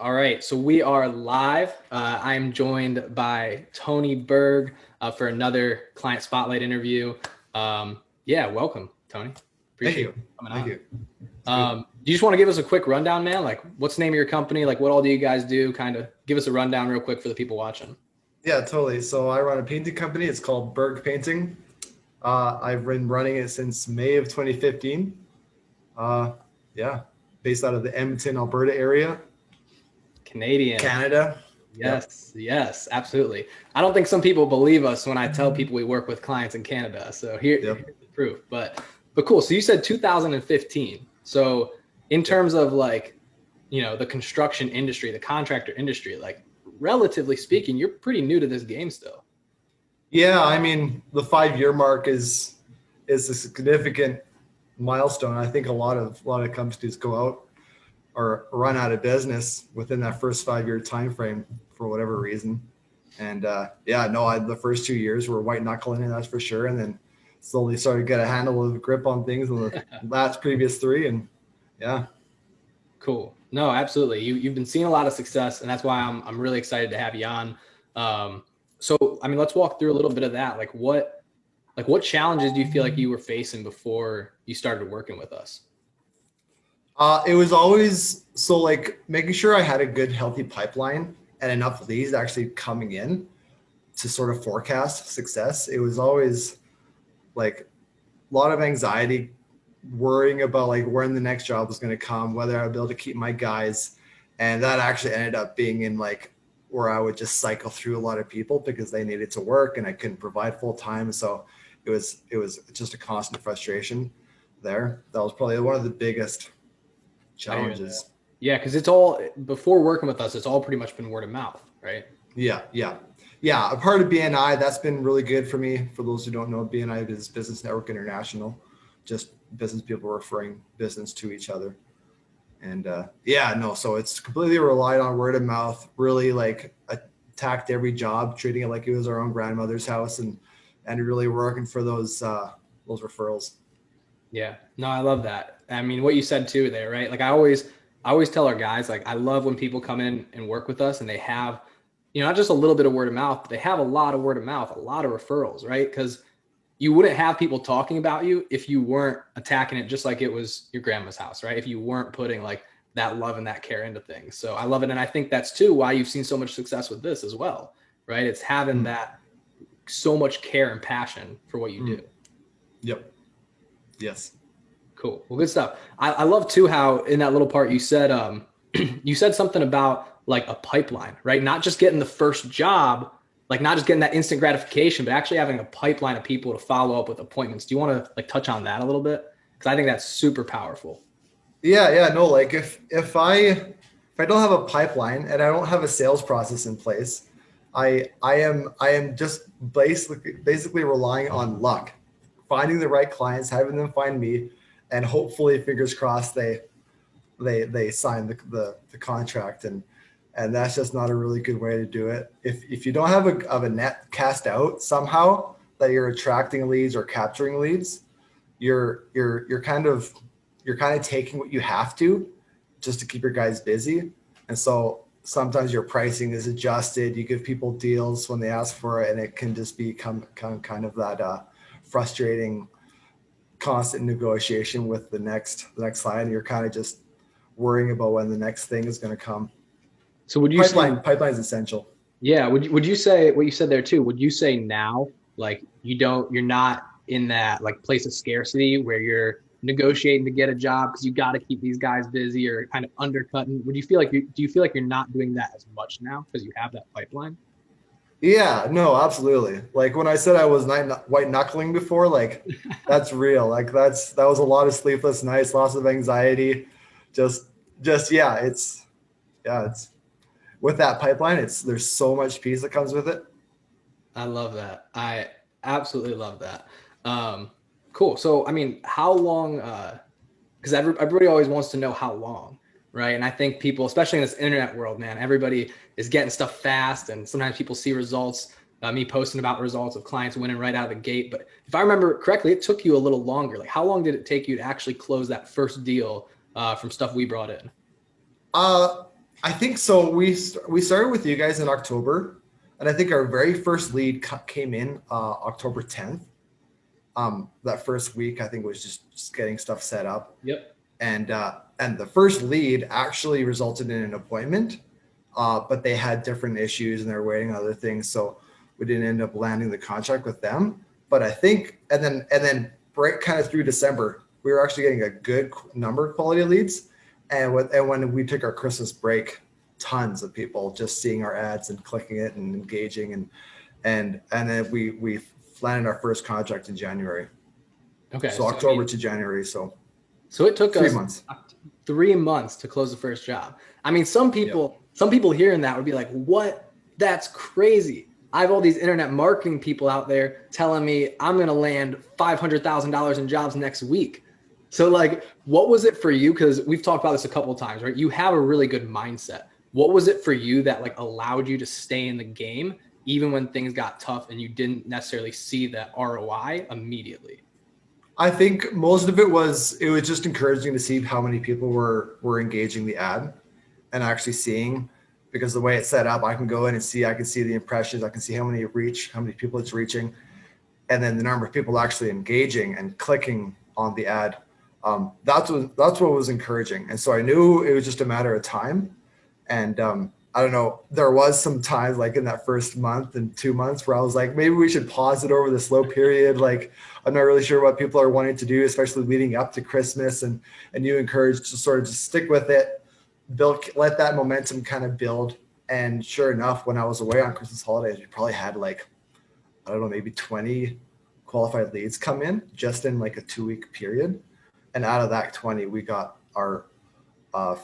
All right, so we are live. I'm joined by Tony Baerg for another client spotlight interview. Yeah, welcome, Tony. Thank Appreciate you. you coming Thank on. you. It's good. Do you just want to give us a quick rundown, man? Like, what's the name of your company? Like, what all do you guys do? Kind of give us a rundown real quick for the people watching. Yeah, totally. So I run a painting company. It's called Baerg Painting. I've been running it since May of 2015. Uh, yeah, based out of the Edmonton, Alberta area, Canadian. Canada. Yep. Yes, yes, absolutely. I don't think some people believe us when I tell people we work with clients in Canada. So Yep. here's the proof. But cool. So you said 2015. So in Yep. terms of like, the construction industry, the contractor industry, like relatively speaking, you're pretty new to this game still. Yeah, I mean the 5 year mark is a significant milestone. I think a lot of companies go out or run out of business within that first 5 year time frame for whatever reason. And yeah, no, the first 2 years were white knuckling, that's for sure. And then slowly started to get a handle of grip on things in the last previous three. And yeah, Cool. No, absolutely. You've been seeing a lot of success, and that's why I'm really excited to have you on. So I mean, let's walk through a little bit of that. Like what challenges do you feel like you were facing before you started working with us? it was always so like making sure I had a good, healthy pipeline and enough leads actually coming in to sort of forecast success. It was always like a lot of anxiety, worrying about like when the next job was going to come, whether I'd be able to keep my guys. And that actually ended up being in like where I would just cycle through a lot of people because they needed to work and I couldn't provide full time. So it was just a constant frustration there. That was probably one of the biggest I hear that. challenges. Yeah, because it's all before working with us, it's all pretty much been word of mouth, right? Yeah, yeah. Yeah, a part of BNI that's been really good for me. For those who don't know, BNI is Business Network International, just business people referring business to each other. And yeah, no, so it's completely relied on word of mouth, really like attacked every job, treating it like it was our own grandmother's house and really working for those referrals. Yeah. No, I love that. I mean, what you said too there, right? Like I always tell our guys, like I love when people come in and work with us and they have, not just a little bit of word of mouth, but they have a lot of word of mouth, a lot of referrals, right? Because you wouldn't have people talking about you if you weren't attacking it just like it was your grandma's house, right? If you weren't putting like that love and that care into things. So I love it. And I think that's too why you've seen so much success with this as well, right? It's having Mm, that so much care and passion for what you do. mm, yep. Yes. Cool. Well, good stuff. I love too how in that little part you said you said something about like a pipeline, right? Not just getting the first job, like not just getting that instant gratification, but actually having a pipeline of people to follow up with appointments. Do you want to like touch on that a little bit? Because I think that's super powerful. Yeah, yeah, no, like if I don't have a pipeline and I don't have a sales process in place, I am just basically relying on luck, finding the right clients, having them find me, and hopefully, fingers crossed, they sign the contract. And that's just not a really good way to do it. If you don't have a net cast out somehow that you're attracting leads or capturing leads, you're kind of taking what you have to just to keep your guys busy. And so sometimes your pricing is adjusted. You give people deals when they ask for it, and it can just become kind of that frustrating, constant negotiation with the next client. You're kind of just worrying about when the next thing is going to come. So would you say, Pipeline is essential. yeah, would you say what you said there too? Would you say now, like you're not in that like place of scarcity where you're negotiating to get a job because you got to keep these guys busy or kind of undercutting? Do you feel like you're not doing that as much now because you have that pipeline? Yeah, no, absolutely. Like when I said I was white knuckling before, like that's real. Like that was a lot of sleepless nights, lots of anxiety. Just just it's with that pipeline, there's so much peace that comes with it. I love that. I absolutely love that. Um, cool. So, I mean, how long? Because everybody always wants to know how long, right? And I think people, especially in this internet world, man, everybody is getting stuff fast, and sometimes people see results. Me posting about results of clients winning right out of the gate. But if I remember correctly, it took you a little longer. Like, how long did it take you to actually close that first deal from stuff we brought in? Uh I think so. We started with you guys in October, and I think our very first lead came in October 10th. That first week, I think was just getting stuff set up, Yep. and the first lead actually resulted in an appointment, but they had different issues and they're waiting on other things, so we didn't end up landing the contract with them. But I think, and then right kind of through December, we were actually getting a good number of quality leads. And when we took our Christmas break, tons of people just seeing our ads and clicking it and engaging, and then we landed our first contract in January. Okay. So So, I October mean, to January. So so it took three us months. 3 months to close the first job. I mean, Yep. some people hearing that would be like, what? That's crazy. I have all these internet marketing people out there telling me I'm going to land $500,000 in jobs next week. So like, what was it for you? Cause we've talked about this a couple of times, right? You have a really good mindset. What was it for you that like allowed you to stay in the game, even when things got tough and you didn't necessarily see that ROI immediately? I think most of it was just encouraging to see how many people were engaging the ad and actually seeing, because the way it's set up, I can go in and see, I can see the impressions, I can see how many reach, how many people it's reaching, and then the number of people actually engaging and clicking on the ad. That's what was encouraging, and so I knew it was just a matter of time. And I don't know, there was some times like in that first month and 2 months where I was like, maybe we should pause it over the slow period. Like, I'm not really sure what people are wanting to do, especially leading up to Christmas. And you encouraged to sort of just stick with it, build, let that momentum kind of build. And sure enough, when I was away on Christmas holidays, we probably had like, I don't know, maybe 20 qualified leads come in just in like a 2 week period. And out of that 20, we got our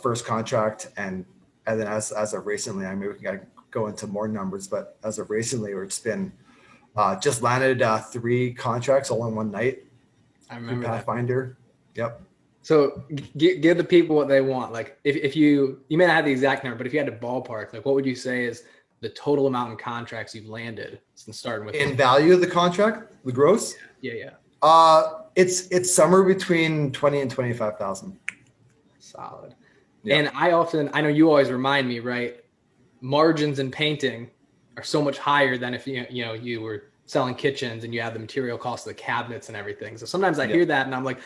first contract. And then as of recently, I mean, we can go into more numbers, but as of recently, it's been just landed 3 contracts all in one night I through remember that. Pathfinder. Yep. So give the people what they want. Like if you may not have the exact number, but if you had to ballpark, like what would you say is the total amount in contracts you've landed since starting with In them? value of the contract, the gross, Yeah, yeah. it's somewhere between 20 and 25,000. Solid. Yeah. And I know you always remind me, right? Margins in painting are so much higher than if you were selling kitchens and you have the material cost of the cabinets and everything. So sometimes I Yep. hear that and I'm like,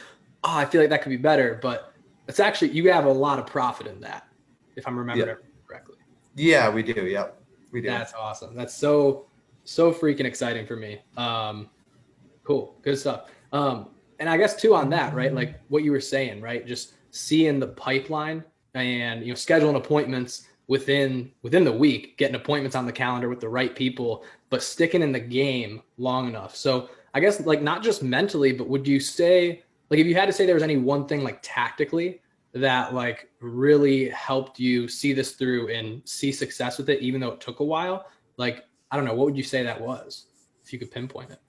oh, I feel like that could be better, but it's actually you have a lot of profit in that, if I'm remembering Yep. it correctly. Yeah, we do. Yep. We do. That's awesome. That's so freaking exciting for me. Cool, good stuff. And I guess too on that, right? Like what you were saying, right? Just seeing the pipeline and scheduling appointments within the week, getting appointments on the calendar with the right people, but sticking in the game long enough. So I guess like not just mentally, but would you say like if you had to say there was any one thing like tactically that like really helped you see this through and see success with it, even though it took a while? Like, I don't know, what would you say that was if you could pinpoint it?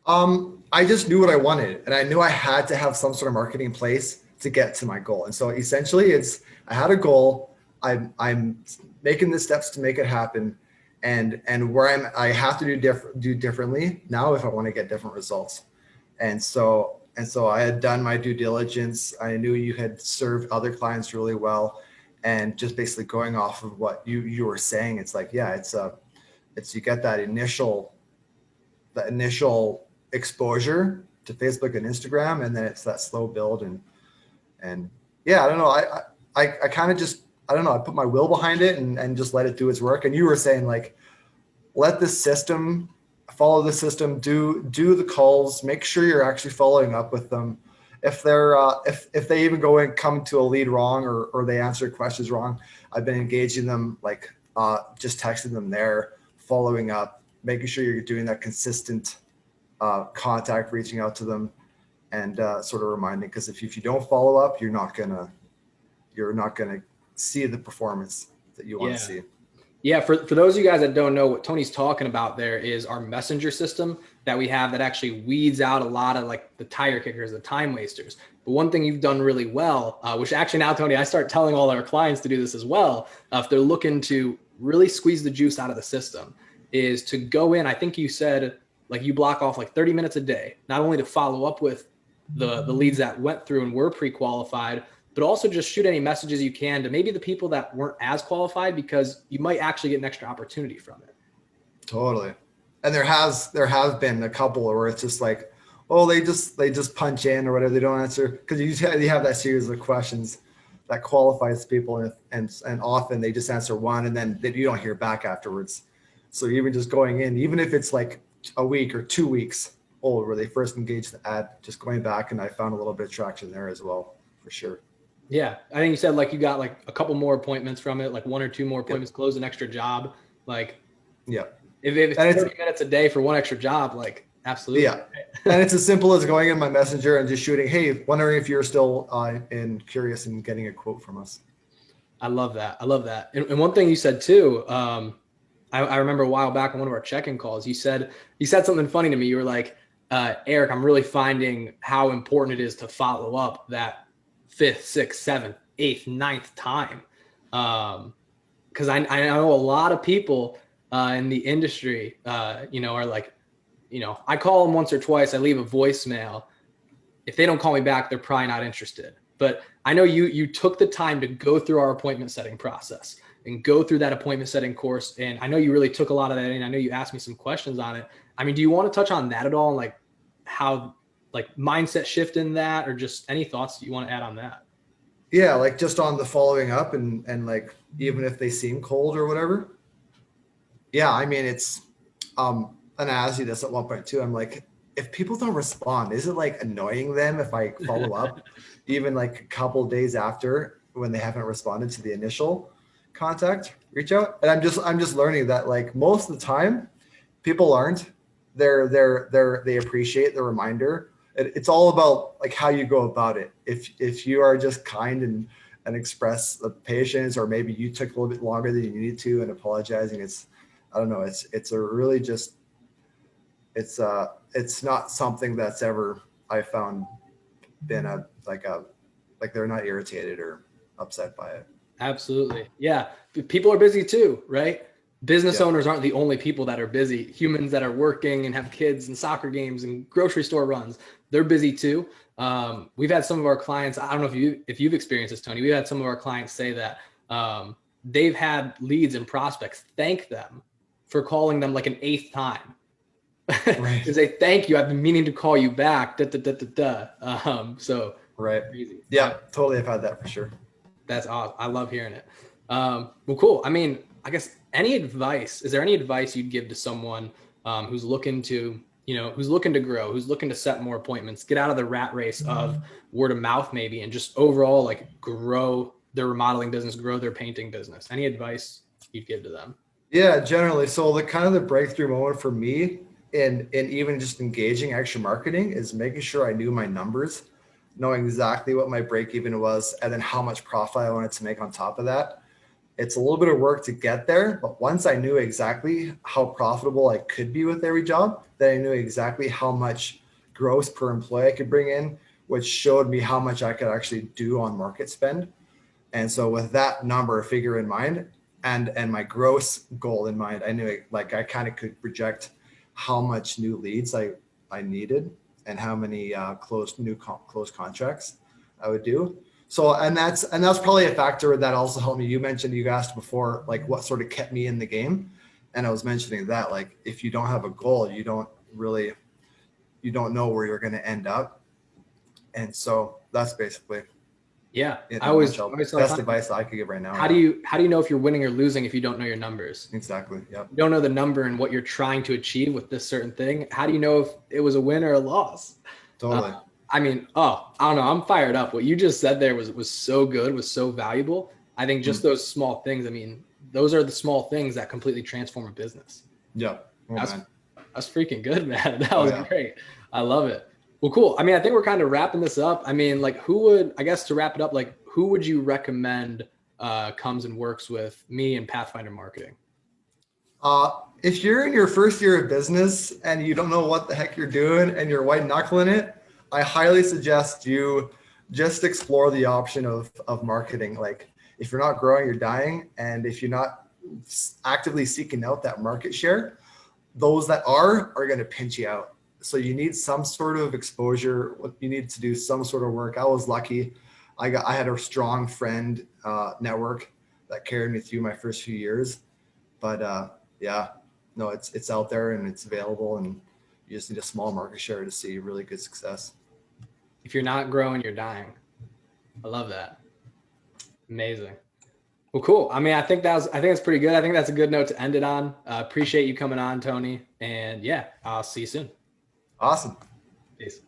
I just knew what I wanted, and I knew I had to have some sort of marketing in place to get to my goal. And so essentially, I had a goal. I'm making the steps to make it happen, and where I have to do differently now if I want to get different results. And so I had done my due diligence. I knew you had served other clients really well, and just basically going off of what you were saying, it's like, yeah, it's you get that initial exposure to Facebook and Instagram, and then it's that slow build. And yeah, I don't know. I kind of just, I don't know. I put my will behind it and just let it do its work. And you were saying like, let the system follow the system, do the calls, make sure you're actually following up with them. If they're if they even go and come to a lead wrong, or they answer questions wrong, I've been engaging them, like just texting them there, following up, making sure you're doing that consistent contact, reaching out to them, and sort of reminding, because if you don't follow up, you're not gonna see the performance that you want Yeah. to see. Yeah, for those of you guys that don't know, what Tony's talking about there is our messenger system that we have that actually weeds out a lot of like the tire kickers, the time wasters. But one thing you've done really well, which actually now, Tony, I start telling all our clients to do this as well, if they're looking to really squeeze the juice out of the system, is to go in. I think you said like you block off like 30 minutes a day, not only to follow up with the leads that went through and were pre-qualified, but also just shoot any messages you can to maybe the people that weren't as qualified, because you might actually get an extra opportunity from it. Totally. And there have been a couple where it's just like, oh, they just punch in or whatever, they don't answer, because you have that series of questions that qualifies people, and often they just answer one, and then you don't hear back afterwards. So even just going in, even if it's like a week or 2 weeks old where they first engaged the ad, just going back, and I found a little bit of traction there as well, for sure. Yeah, I think you said like you got like a couple more appointments from it, like 1 or 2 more appointments, close an extra job. Like, Yeah. if it's And 30 minutes a day for one extra job, like absolutely. Yeah. And it's as simple as going in my messenger and just shooting, hey, wondering if you're still curious and getting a quote from us. I love that. I love that. And one thing you said too, I remember a while back on one of our check-in calls, you said something funny to me. You were like, Eric, I'm really finding how important it is to follow up that 5th, 6th, 7th, 8th, 9th time. Because I know a lot of people in the industry, are like, I call them once or twice, I leave a voicemail. If they don't call me back, they're probably not interested. But I know you took the time to go through our appointment setting process and go through that appointment setting course. And I know you really took a lot of that in. I know you asked me some questions on it. I mean, do you want to touch on that at all? And like how, like, mindset shift in that, or just any thoughts that you want to add on that? Yeah, like just on the following up, and like even if they seem cold or whatever. Yeah, I mean it's and I asked you this at one point too. I'm like, if people don't respond, is it like annoying them if I follow up even like a couple days after when they haven't responded to the initial contact reach out? And I'm just learning that like most of the time people aren't. They appreciate the reminder. It's all about like how you go about it. If you are just kind and express the patience, or maybe you took a little bit longer than you needed to and apologizing, I don't know, it's a really just it's not something that's ever I found been like they're not irritated or upset by it. Absolutely. Yeah. People are busy too, right? Business Yeah. owners aren't the only people that are busy. Humans that are working and have kids and soccer games and grocery store runs, they're busy too. We've had some of our clients, I don't know if you've experienced this, Tony, we've had some of our clients say that they've had leads and prospects thank them for calling them like an 8th time. Right. To say thank you, I've been meaning to call you back. So Right. crazy. Yeah, totally. I've had that for sure. That's awesome. I love hearing it. Well, cool. I mean, I guess is there any advice you'd give to someone who's looking to, who's looking to grow, who's looking to set more appointments, get out of the rat race of word of mouth maybe, and just overall like grow their remodeling business, grow their painting business? Any advice you'd give to them? Yeah, generally. So the kind of the breakthrough moment for me in even just engaging extra marketing is making sure I knew my numbers, knowing exactly what my break even was, and then how much profit I wanted to make on top of that. It's a little bit of work to get there, but once I knew exactly how profitable I could be with every job, then I knew exactly how much gross per employee I could bring in, which showed me how much I could actually do on market spend. And so with that number figure in mind and my gross goal in mind, I knew like I kind of could project how much new leads I needed and how many closed contracts I would do. So and that's probably a factor that also helped me. You asked before like what sort of kept me in the game, and I was mentioning that like if you don't have a goal, you don't know where you're going to end up. And so that's basically Yeah, it I in a always nutshell. tell Best clients, advice I could give right now. how do you know if you're winning or losing if you don't know your numbers? Exactly. Yep. You don't know the number and what you're trying to achieve with this certain thing. How do you know if it was a win or a loss? Totally. I mean, I don't know. I'm fired up. What you just said there was so good, was so valuable. I think just those small things. I mean, those are the small things that completely transform a business. Yeah. Oh, That's man. that's freaking good, man. That Oh, was yeah. great. I love it. Well, cool. I mean, I think we're kind of wrapping this up. I mean, like, I guess to wrap it up, like, who would you recommend comes and works with me and Pathfinder Marketing? If you're in your first year of business and you don't know what the heck you're doing and you're white knuckling it, I highly suggest you just explore the option of marketing. Like if you're not growing, you're dying. And if you're not actively seeking out that market share, those that are going to pinch you out. So you need some sort of exposure. You need to do some sort of work. I was lucky. I had a strong friend network that carried me through my first few years. But yeah, no, it's out there and it's available, and you just need a small market share to see really good success. If you're not growing, you're dying. I love that. Amazing. Well, cool. I mean, I think that's pretty good. I think that's a good note to end it on. Appreciate you coming on, Tony. And yeah, I'll see you soon. Awesome. Peace.